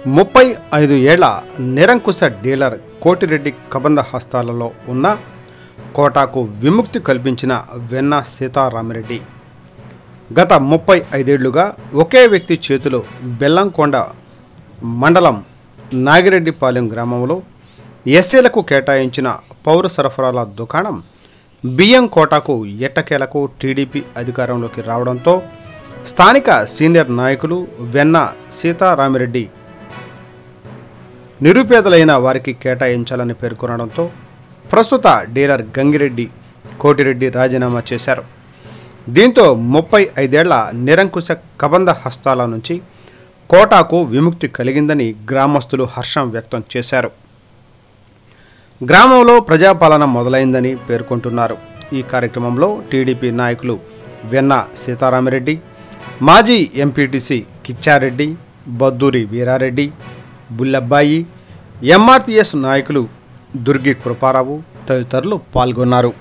35 ఏళ్ల నిరంకుశ డీలర్ కోటిరెడ్డి కబంధ హస్తాలలో ఉన్న కోటాకు విముక్తి కల్పించిన వెన్న సీతారామిరెడ్డి గత 35 ఏళ్లుగా ఒకే వ్యక్తి చేతిలో బెల్లంకొండ మండలం నాగిరెడ్డిపాలెం గ్రామంలో ఎస్సీలకు కేటాయించిన పౌర సరఫరాల దుకాణం బియ్యం కోటాకు ఎట్టకేలకు టీడీపీ అధికారంలోకి రావడంతో స్థానిక సీనియర్ నాయకులు వెన్న సీతారామిరెడ్డి నిరుపేదలైన వారికి కేటాయించాలని పేర్కొనడంతో ప్రస్తుత డీలర్ గంగిరెడ్డి కోటిరెడ్డి రాజీనామా చేశారు. దీంతో 35 ఏళ్ల నిరంకుశ కబంధ హస్తాల నుంచి కోటాకు విముక్తి కలిగిందని గ్రామస్తులు హర్షం వ్యక్తం చేశారు. గ్రామంలో ప్రజాపాలన మొదలైందని పేర్కొంటున్నారు. ఈ కార్యక్రమంలో టీడీపీ నాయకులు వెన్న సీతారామిరెడ్డి, మాజీ ఎంపీటీసీ కిచ్చారెడ్డి, బద్దూరి వీరారెడ్డి, బుల్లబ్బాయి, ఎంఆర్పీఎస్ నాయకులు దుర్గి కృపారావు తదితరులు పాల్గొన్నారు.